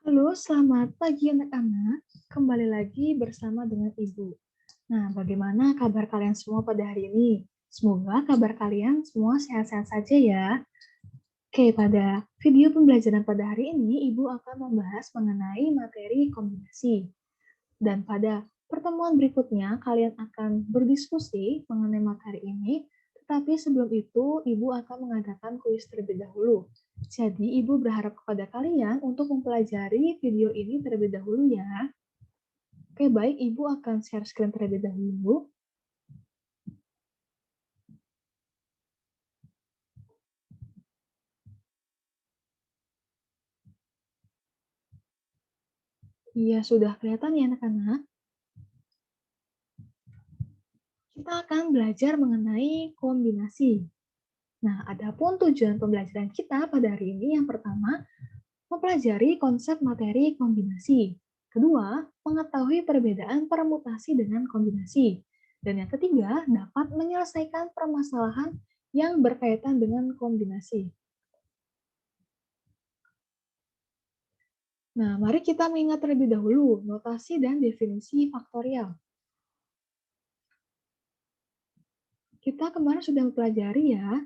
Halo, selamat pagi anak-anak. Kembali lagi bersama dengan Ibu. Nah, bagaimana kabar kalian semua pada hari ini? Semoga kabar kalian semua sehat-sehat saja ya. Oke, pada video pembelajaran pada hari ini, Ibu akan membahas mengenai materi kombinasi. Dan pada pertemuan berikutnya, kalian akan berdiskusi mengenai materi ini, tetapi sebelum itu, Ibu akan mengadakan kuis terlebih dahulu. Jadi, Ibu berharap kepada kalian untuk mempelajari video ini terlebih dahulu ya. Oke, baik. Ibu akan share screen terlebih dahulu. Iya, sudah kelihatan ya anak-anak? Kita akan belajar mengenai kombinasi. Nah, adapun tujuan pembelajaran kita pada hari ini yang pertama, mempelajari konsep materi kombinasi. Kedua, mengetahui perbedaan permutasi dengan kombinasi. Dan yang ketiga, dapat menyelesaikan permasalahan yang berkaitan dengan kombinasi. Nah, mari kita mengingat terlebih dahulu notasi dan definisi faktorial. Kita kemarin sudah mempelajari ya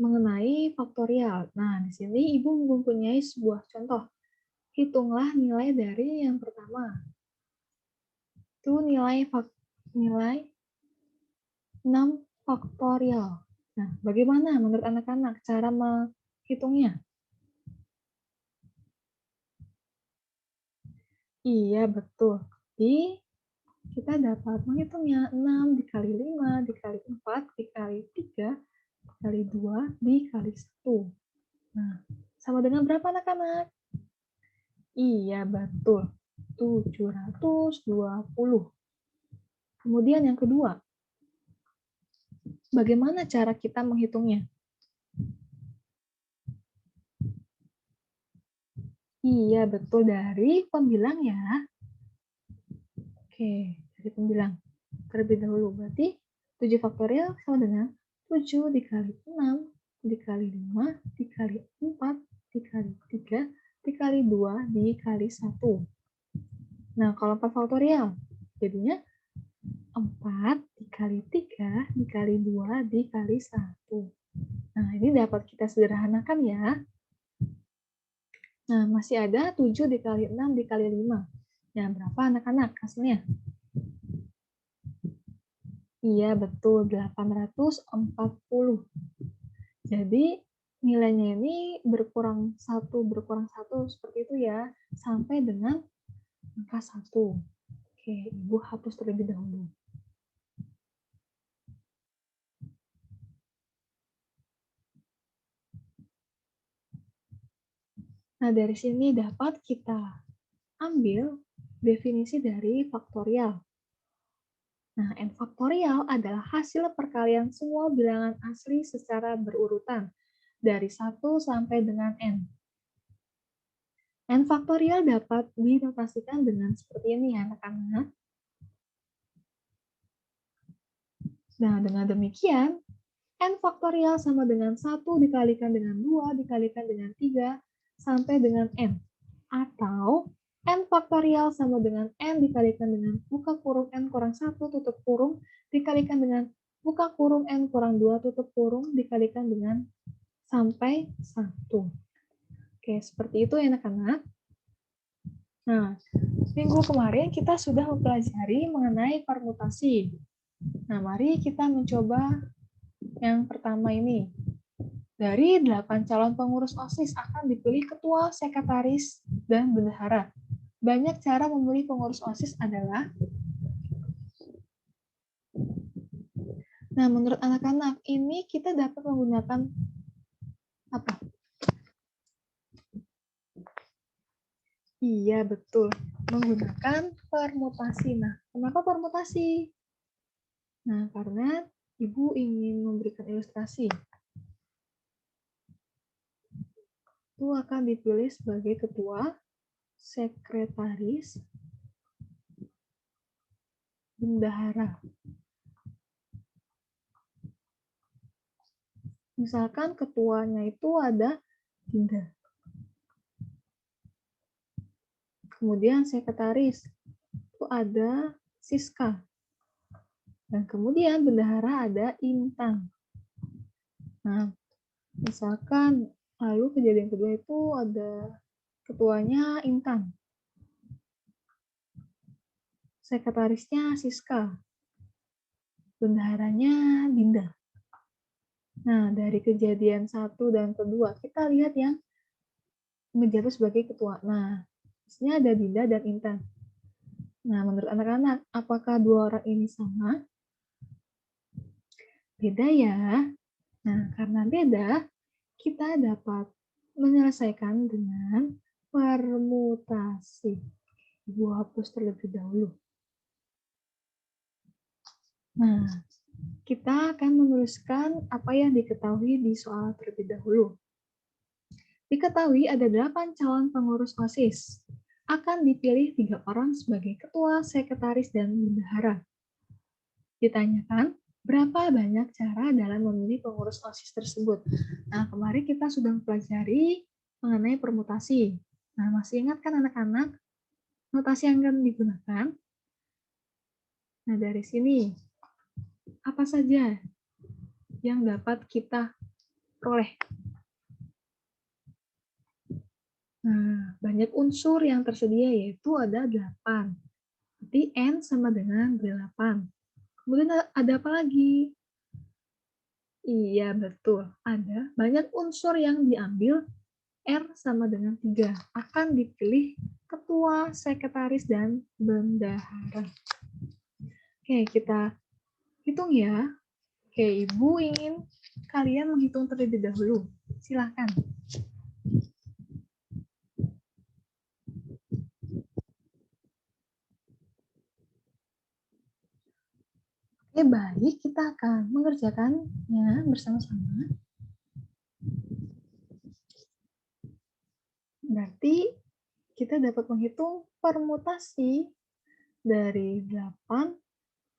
mengenai faktorial. Nah, di sini Ibu mempunyai sebuah contoh. Hitunglah nilai dari yang pertama. Itu nilai 6 faktorial. Nah, bagaimana menurut anak-anak cara menghitungnya? Iya, betul. Jadi, kita dapat menghitungnya 6 dikali 5, dikali 4, dikali 3, dikali 2, dikali 1. Nah, sama dengan berapa anak-anak? Iya, betul. 720. Kemudian yang kedua, bagaimana cara kita menghitungnya? Iya, betul. Dari pembilang ya. Oke, dari pembilang. Terlebih dahulu, berarti 7 faktorial sama dengan 7 dikali 6, dikali 5, dikali 4, dikali 3, dikali 2, dikali 1. Nah, kalau 4 faktorial, jadinya 4 dikali 3, dikali 2, dikali 1. Nah, ini dapat kita sederhanakan ya. Nah, masih ada 7 dikali 6 dikali 5. Nah, berapa anak-anak hasilnya? Iya, betul. 840. Jadi, nilainya ini berkurang satu seperti itu ya, sampai dengan angka 1. Oke, Ibu hapus terlebih dahulu. Nah, dari sini dapat kita ambil definisi dari faktorial. Nah, n faktorial adalah hasil perkalian semua bilangan asli secara berurutan dari 1 sampai dengan n. N faktorial dapat dinotasikan dengan seperti ini ya, anak-anak. Nah, dengan demikian, n faktorial sama dengan 1 dikalikan dengan 2 dikalikan dengan 3 sampai dengan n. Atau n faktorial sama dengan n dikalikan dengan buka kurung n kurang 1 tutup kurung dikalikan dengan buka kurung n kurang 2 tutup kurung dikalikan dengan sampai 1. Oke, seperti itu ya anak-anak. Nah, minggu kemarin kita sudah mempelajari mengenai permutasi. Nah, mari kita mencoba yang pertama ini. Dari 8 calon pengurus OSIS akan dipilih ketua, sekretaris, dan bendahara. Banyak cara memilih pengurus OSIS adalah, nah menurut anak-anak ini kita dapat menggunakan apa? Iya, betul. Menggunakan permutasi. Nah, kenapa permutasi? Nah, karena Ibu ingin memberikan ilustrasi. Itu akan dipilih sebagai ketua, sekretaris, bendahara. Misalkan ketuanya itu ada 3. kemudian sekretaris, itu ada Siska. Dan kemudian bendahara ada Intan. Nah, misalkan lalu kejadian kedua itu ada ketuanya Intan. Sekretarisnya Siska. Bendaharanya Dinda. Nah, dari kejadian satu dan kedua, kita lihat yang menjabat sebagai ketua. Nah, di sini ada Dinda dan Intan. Nah, menurut anak-anak, apakah dua orang ini sama? Beda ya. Nah, karena beda, kita dapat menyelesaikan dengan permutasi. Ibu hapus terlebih dahulu. Nah, kita akan menuliskan apa yang diketahui di soal terlebih dahulu. Diketahui ada 8 calon pengurus OSIS. Akan dipilih 3 orang sebagai ketua, sekretaris, dan bendahara. Ditanyakan, berapa banyak cara dalam memilih pengurus OSIS tersebut? Nah, kemarin kita sudah mempelajari mengenai permutasi. Nah, masih ingat kan anak-anak notasi yang akan digunakan? Nah, dari sini, apa saja yang dapat kita peroleh? Nah, banyak unsur yang tersedia yaitu ada 8. Berarti N sama dengan 8. Kemudian ada apa lagi? Iya, betul. Ada banyak unsur yang diambil R sama dengan 3. Akan dipilih ketua, sekretaris, dan bendahara. Oke, kita hitung ya. Oke, Ibu ingin kalian menghitung terlebih dahulu. Silakan. Oke, baik. Kita akan mengerjakannya bersama-sama. Berarti kita dapat menghitung permutasi dari 8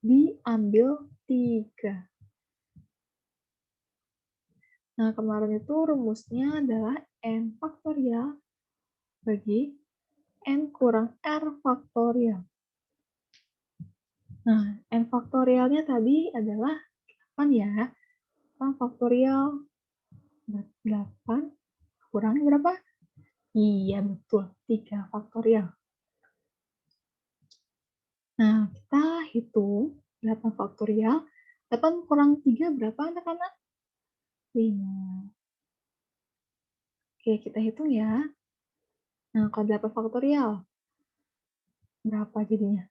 diambil 3. Nah, kemarin itu rumusnya adalah N faktorial bagi N kurang R faktorial. Nah, N faktorialnya tadi adalah 8 ya. 8 faktorial 8 kurang berapa? Iya, betul. 3 faktorial. Nah, kita hitung 8 faktorial. 8 kurang 3 berapa anak-anak? 5. Oke, kita hitung ya. Nah, kalau 8 faktorial, berapa jadinya?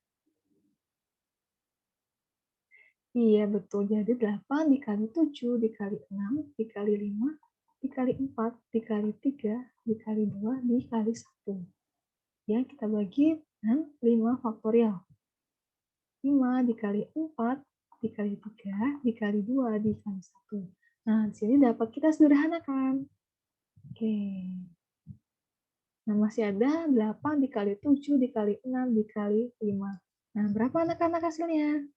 Iya, betul. Jadi 8 dikali 7, dikali 6, dikali 5, dikali 4, dikali 3, dikali 2, dikali 1. Ya, kita bagi dengan 5 faktorial. 5 dikali 4, dikali 3, dikali 2, dikali 1. Nah, di sini dapat kita sederhanakan. Oke. Nah, masih ada 8 dikali 7, dikali 6, dikali 5. Nah, berapa anak-anak hasilnya?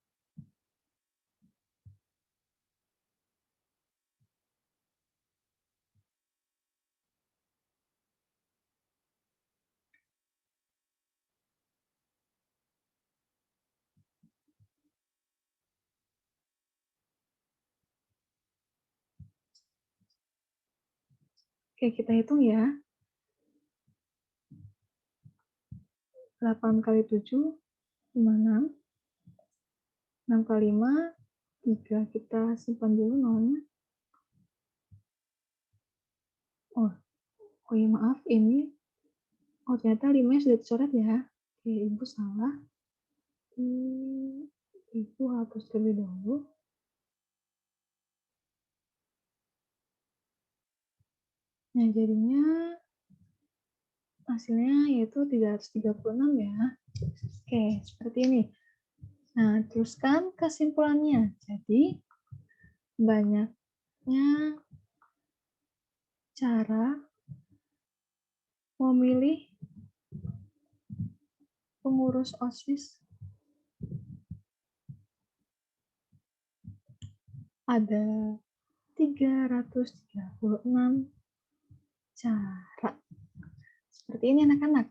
Oke, kita hitung ya. 8 kali 7, 56. 6 kali 5, 3. Kita simpan dulu nolnya. Oh, iya maaf, ini. Oh, ternyata 5-nya sudah dicoret ya. Oke, Ibu salah. Ibu hapus terlebih dahulu. Nah, jadinya hasilnya yaitu 336 ya. Oke, seperti ini. Nah, teruskan kesimpulannya. Jadi, banyaknya cara memilih pengurus OSIS ada 336 cara. Seperti ini anak-anak.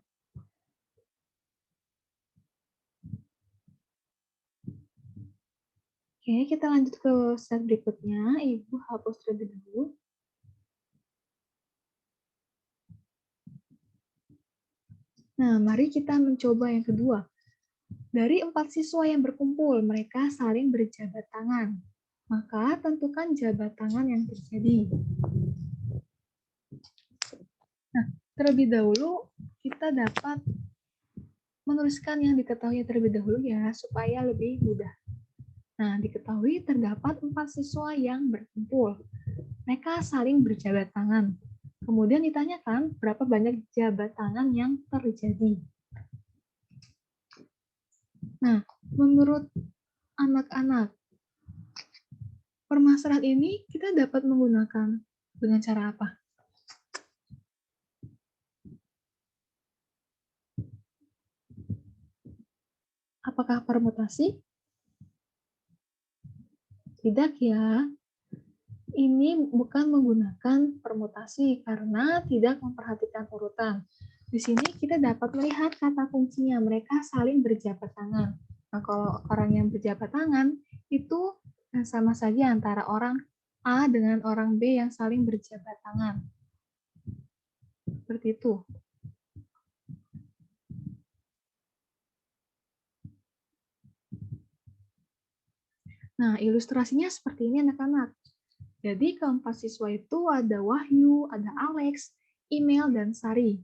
Oke, kita lanjut ke slide berikutnya. Ibu hapus terlebih dahulu. Nah, mari kita mencoba yang kedua. Dari 4 siswa yang berkumpul, mereka saling berjabat tangan. Maka tentukan jabat tangan yang terjadi. Nah, terlebih dahulu kita dapat menuliskan yang diketahui terlebih dahulu ya, supaya lebih mudah. Nah, diketahui terdapat 4 siswa yang berkumpul. Mereka saling berjabat tangan. Kemudian ditanyakan berapa banyak jabat tangan yang terjadi. Nah, menurut anak-anak, permasalahan ini kita dapat menggunakan dengan cara apa? Apakah permutasi? Tidak ya. Ini bukan menggunakan permutasi karena tidak memperhatikan urutan. Di sini kita dapat melihat kata kuncinya, mereka saling berjabat tangan. Nah, kalau orang yang berjabat tangan itu sama saja antara orang A dengan orang B yang saling berjabat tangan. Seperti itu. Nah, ilustrasinya seperti ini anak-anak. Jadi keempat siswa itu ada Wahyu, ada Alex, Email, dan Sari.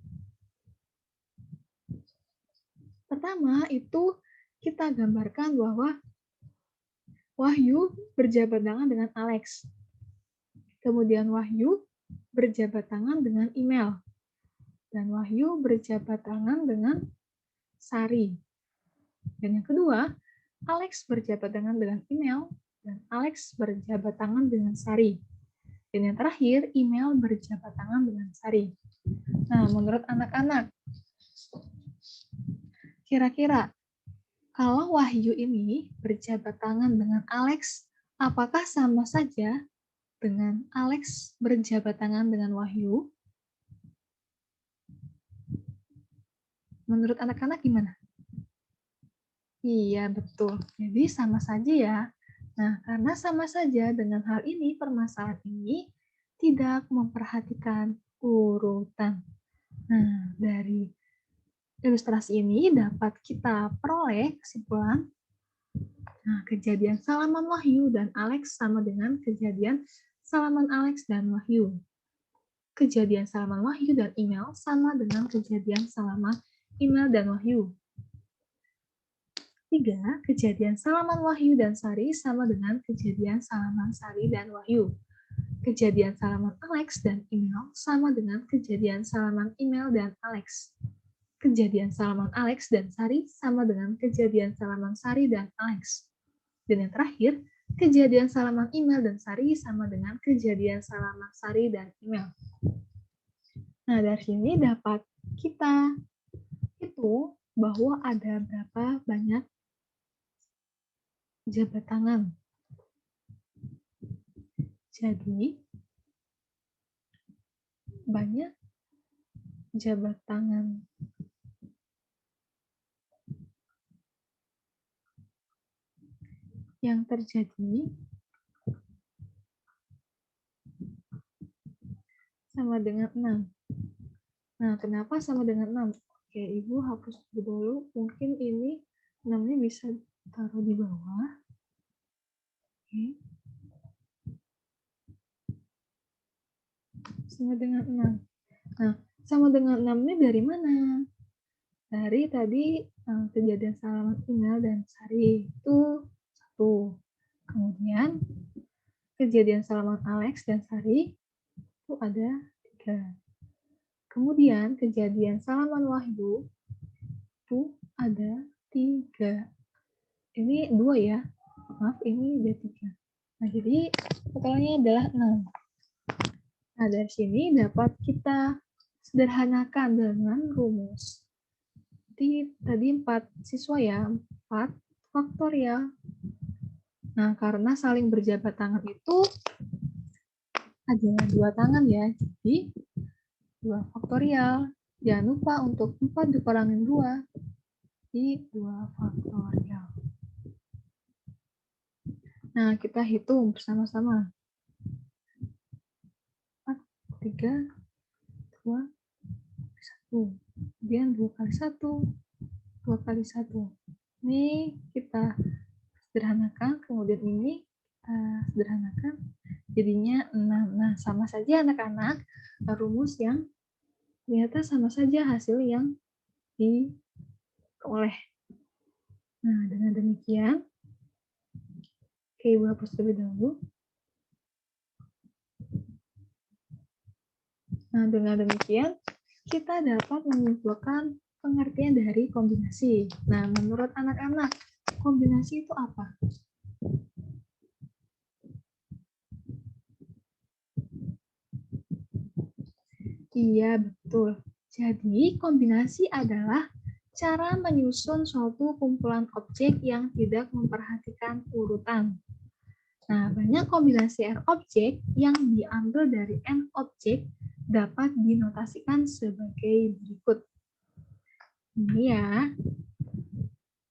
Pertama itu kita gambarkan bahwa Wahyu berjabat tangan dengan Alex. Kemudian Wahyu berjabat tangan dengan Email. Dan Wahyu berjabat tangan dengan Sari. Dan yang kedua, Alex berjabat tangan dengan Email, dan Alex berjabat tangan dengan Sari. Dan yang terakhir, Email berjabat tangan dengan Sari. Nah, menurut anak-anak, kira-kira kalau Wahyu ini berjabat tangan dengan Alex, apakah sama saja dengan Alex berjabat tangan dengan Wahyu? Menurut anak-anak gimana? Iya, betul. Jadi sama saja ya. Nah, karena sama saja dengan hal ini, permasalahan ini tidak memperhatikan urutan. Nah, dari ilustrasi ini dapat kita peroleh kesimpulan. Nah, kejadian salaman Wahyu dan Alex sama dengan kejadian salaman Alex dan Wahyu. Kejadian salaman Wahyu dan Email sama dengan kejadian salaman Email dan Wahyu. 3. Kejadian salaman Wahyu dan Sari sama dengan kejadian salaman Sari dan Wahyu. Kejadian salaman Alex dan Email sama dengan kejadian salaman Email dan Alex. Kejadian salaman Alex dan Sari sama dengan kejadian salaman Sari dan Alex. Dan yang terakhir, kejadian salaman Email dan Sari sama dengan kejadian salaman Sari dan Email. Nah, dari sini dapat kita hitung bahwa ada berapa banyak jabat tangan. Jadi, banyak jabat tangan yang terjadi sama dengan 6. Nah, kenapa sama dengan 6? Oke, Ibu hapus dulu. Mungkin ini 6-nya bisa taruh di bawah. Oke. Sama dengan 6. Nah, sama dengan 6-nya dari mana? Dari tadi kejadian salaman Email dan Sari itu 1. Kemudian kejadian salaman Alex dan Sari itu ada 3. Kemudian kejadian salaman Wahyu itu ada 3. Ini 2 ya. Maaf, ini ada 3. Nah, jadi totalnya adalah 6. Nah, dari sini dapat kita sederhanakan dengan rumus. Jadi tadi 4 siswa ya, 4 faktorial. Nah, karena saling berjabat tangan itu ada 2 tangan ya, jadi 2 faktorial. Jangan lupa untuk 4 dikurangin 2, di 2 faktorial. Nah, kita hitung bersama-sama. 4, 3, 2, 1. Kemudian 2 kali 1, 2 kali 1. Ini kita sederhanakan, kemudian ini kita sederhanakan. Jadinya 6. Nah, sama saja anak-anak, rumus yang ternyata sama saja hasil yang diperoleh. Nah, dengan demikian, oke, Ibu hapus terlebih dahulu. Nah, dengan demikian, kita dapat menyimpulkan pengertian dari kombinasi. Nah, menurut anak-anak, kombinasi itu apa? Iya, betul. Jadi, kombinasi adalah cara menyusun suatu kumpulan objek yang tidak memperhatikan urutan. Nah, banyak kombinasi R objek yang diambil dari N objek dapat dinotasikan sebagai berikut. Ini ya,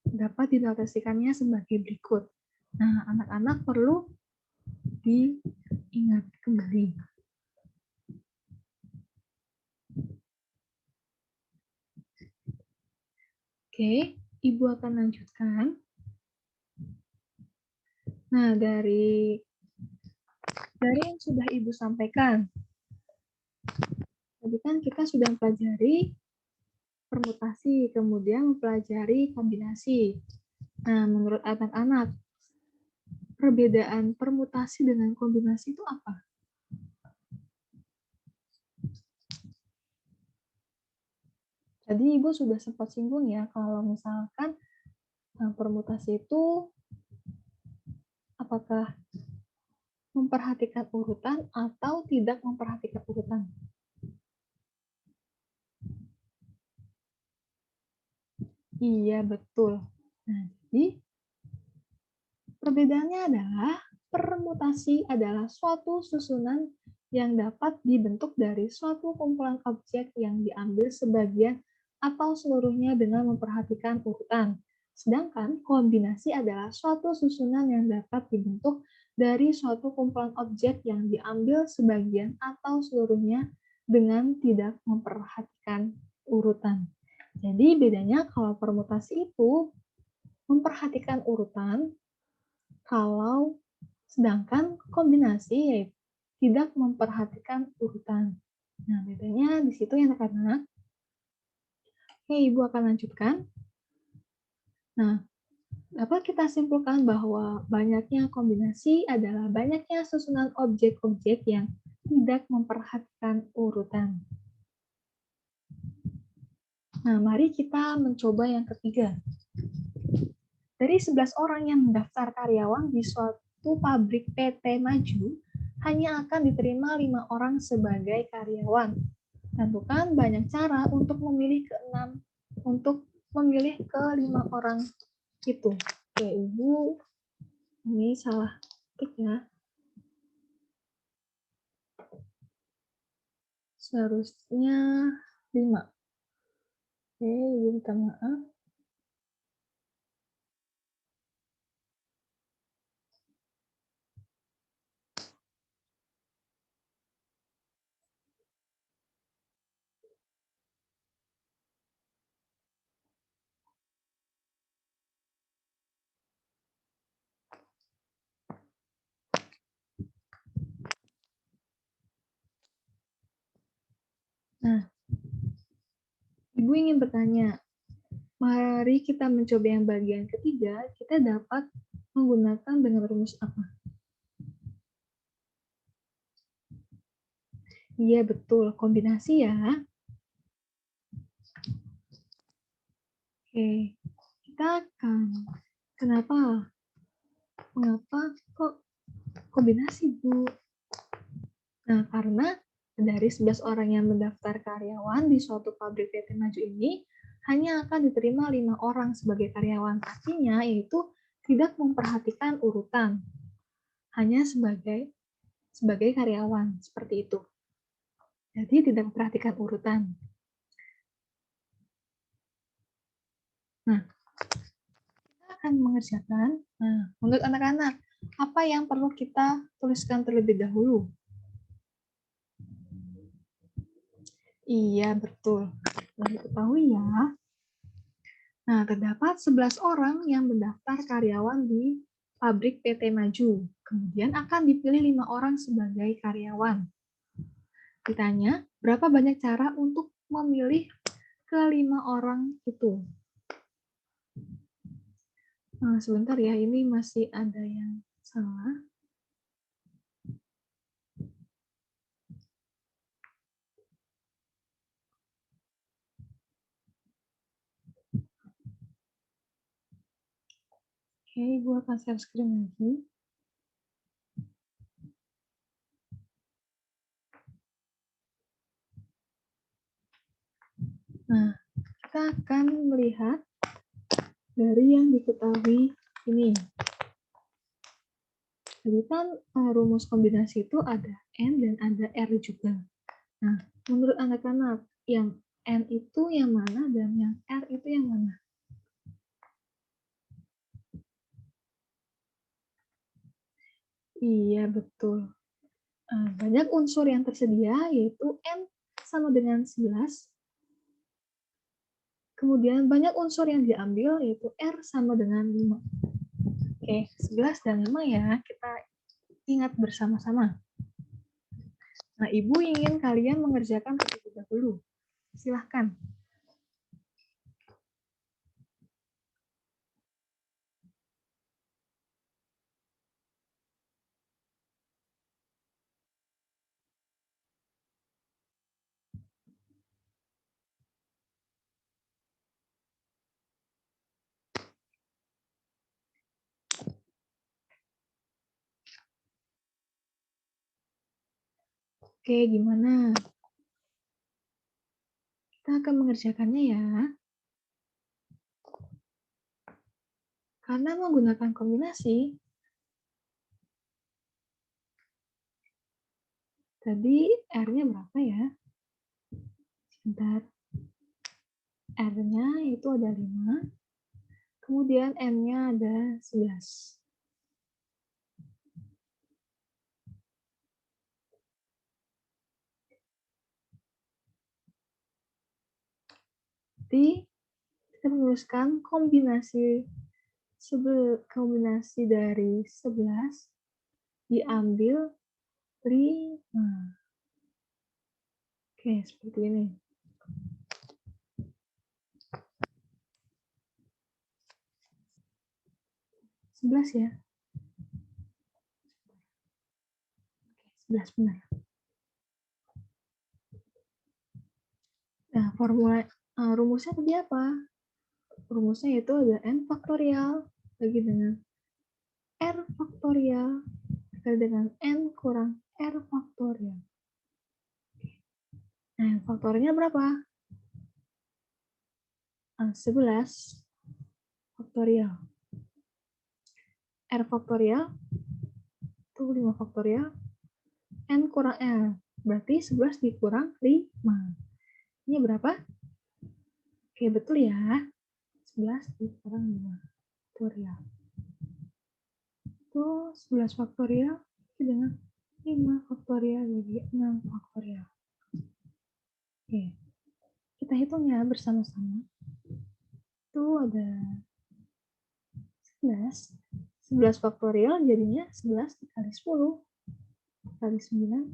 dapat dinotasikannya sebagai berikut. Nah, anak-anak perlu diingat kembali. Oke, Ibu akan lanjutkan. Nah, dari yang sudah Ibu sampaikan, tadi kan kita sudah mempelajari permutasi, kemudian mempelajari kombinasi. Nah, menurut anak-anak, perbedaan permutasi dengan kombinasi itu apa? Tadi Ibu sudah sempat singgung ya, kalau misalkan permutasi itu apakah memperhatikan urutan atau tidak memperhatikan urutan? Iya, betul. Nah, jadi perbedaannya adalah permutasi adalah suatu susunan yang dapat dibentuk dari suatu kumpulan objek yang diambil sebagian atau seluruhnya dengan memperhatikan urutan. Sedangkan kombinasi adalah suatu susunan yang dapat dibentuk dari suatu kumpulan objek yang diambil sebagian atau seluruhnya dengan tidak memperhatikan urutan. Jadi bedanya kalau permutasi itu memperhatikan urutan, kalau sedangkan kombinasi yaitu tidak memperhatikan urutan. Nah, bedanya di situ ya anak-anak. Oke, Ibu akan lanjutkan. Nah, dapat kita simpulkan bahwa banyaknya kombinasi adalah banyaknya susunan objek-objek yang tidak memperhatikan urutan. Nah, mari kita mencoba yang ketiga. Dari 11 orang yang mendaftar karyawan di suatu pabrik PT Maju, hanya akan diterima 5 orang sebagai karyawan. Tentukan banyak cara untuk memilih ke-5 orang itu. Oke, Ibu, ini salah ketik ya. Seharusnya 5. Oke, Ibu minta maaf. Nah, Ibu ingin bertanya, mari kita mencoba yang bagian ketiga, kita dapat menggunakan dengan rumus apa? Iya, betul. Kombinasi ya. Oke, kita akan mengapa kok kombinasi, Bu? Nah, karena dari 11 orang yang mendaftar karyawan di suatu pabrik PT Maju ini, hanya akan diterima 5 orang sebagai karyawan. Artinya, yaitu tidak memperhatikan urutan. Hanya sebagai karyawan, seperti itu. Jadi, tidak memperhatikan urutan. Nah, kita akan mengerjakan, menurut anak-anak, apa yang perlu kita tuliskan terlebih dahulu? Iya, betul. Yang diketahui ya. Nah, terdapat 11 orang yang mendaftar karyawan di pabrik PT Maju. Kemudian akan dipilih 5 orang sebagai karyawan. Ditanya, berapa banyak cara untuk memilih ke-5 orang itu? Nah, sebentar ya, ini masih ada yang salah. Oke, gue akan share screen lagi. Nah, kita akan melihat dari yang diketahui ini. Jadi kan rumus kombinasi itu ada N dan ada R juga. Nah, menurut anak-anak, yang N itu yang mana dan yang R itu yang mana? Iya, betul. Banyak unsur yang tersedia, yaitu N sama dengan 11. Kemudian banyak unsur yang diambil, yaitu R sama dengan 5. Oke, 11 dan 5 ya, kita ingat bersama-sama. Nah, Ibu ingin kalian mengerjakan terlebih dahulu. Silahkan. Oke, gimana? Kita akan mengerjakannya ya. Karena menggunakan kombinasi, tadi R-nya berapa ya? Sebentar. R-nya itu ada 5, kemudian N-nya ada 11. Jadi, kita menuliskan kombinasi dari 11 diambil 5. Oke, seperti ini. Sebelas ya. Oke, 11 benar. Nah, rumusnya tadi apa? Rumusnya itu ada N faktorial bagi dengan R faktorial dikali dengan N kurang R faktorial. Nah, faktornya berapa? 11 faktorial. R faktorial itu 5 faktorial. N kurang L. Berarti 11 dikurang 5. Ini berapa? Oke, betul ya. 11 dikurang 5 faktorial. Itu 11 faktorial dengan 5 faktorial jadi 6 faktorial. Oke. Kita hitung ya bersama-sama. Itu ada 11. 11 faktorial jadinya 11 dikali 10 dikali 9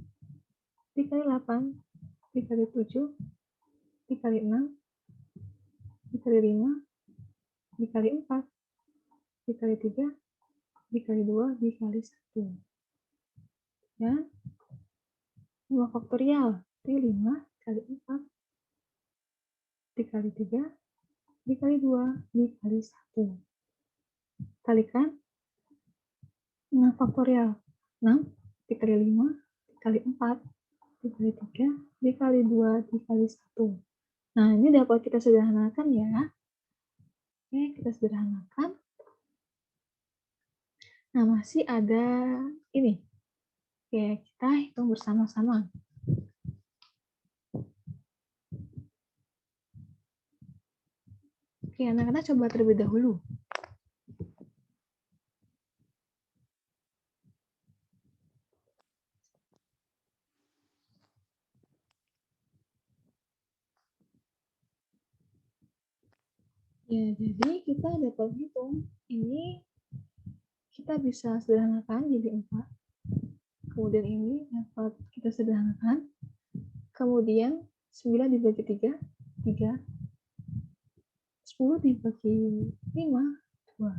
dikali 8 dikali 7 dikali 6 dikali 5 dikali 4 dikali 3 dikali 2 dikali 1. Ya. 5 faktorial itu 5 dikali 4 dikali 3 dikali 2 dikali 1. Kalikan 6 faktorial. 6 dikali 5 dikali 4 dikali 3 dikali 2 dikali 1. Nah, ini dapat kita sederhanakan ya. Oke, kita sederhanakan. Nah, masih ada ini. Oke, kita hitung bersama-sama. Oke, anak-anak coba terlebih dahulu. Ya, jadi kita dapat hitung. Ini kita bisa sederhanakan jadi 4. Kemudian ini dapat kita sederhanakan. Kemudian 9 dibagi 3, 3. 10 dibagi 5, 2.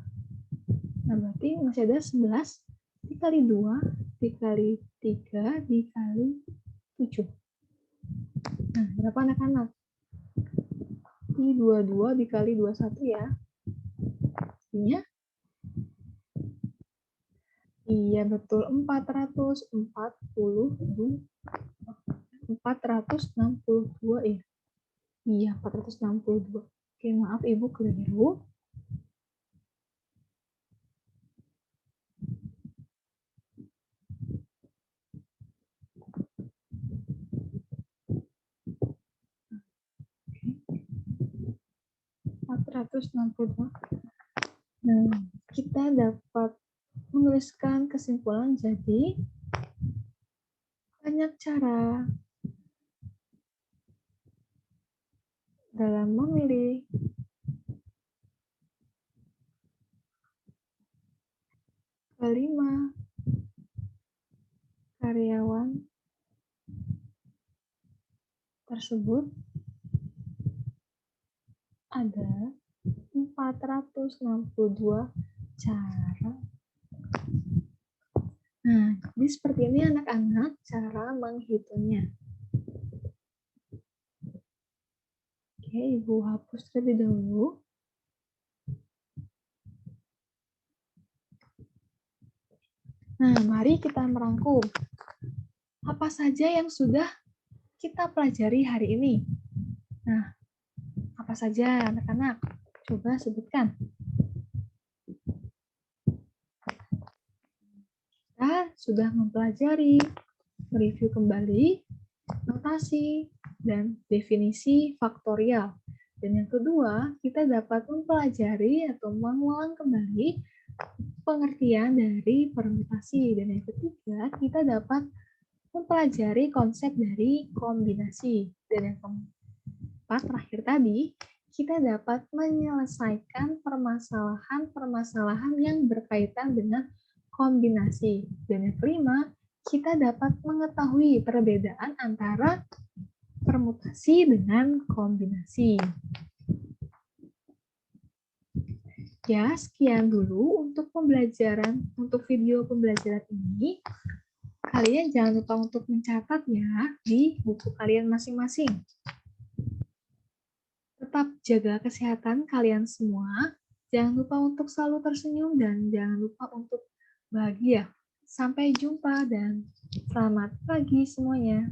Nah, berarti masih ada 11 dikali 2, dikali 3, dikali 7. Nah, berapa anak-anak? Ini 22 dikali 21 ya. Artinya, iya betul, 462 ya. Iya, 462. Oke, maaf Ibu keliru. Oke. 462. Nah, kita dapat menuliskan kesimpulan jadi banyak cara dalam memilih kelima karyawan tersebut ada 462 cara. Nah, jadi seperti ini anak-anak cara menghitungnya. Oke, Ibu hapus terlebih dahulu. Nah, mari kita merangkum. Apa saja yang sudah kita pelajari hari ini? Nah, apa saja anak-anak? Coba sebutkan. Kita sudah mempelajari, mereview kembali, notasi, dan definisi faktorial. Dan yang kedua, kita dapat mempelajari atau mengulang kembali pengertian dari permutasi. Dan yang ketiga, kita dapat mempelajari konsep dari kombinasi. Dan yang keempat, terakhir tadi, kita dapat menyelesaikan permasalahan-permasalahan yang berkaitan dengan kombinasi. Dan yang kelima, kita dapat mengetahui perbedaan antara permutasi dengan kombinasi. Ya, sekian dulu untuk video pembelajaran ini. Kalian jangan lupa untuk mencatat ya di buku kalian masing-masing. Tetap jaga kesehatan kalian semua. Jangan lupa untuk selalu tersenyum dan jangan lupa untuk bahagia. Sampai jumpa dan selamat pagi semuanya.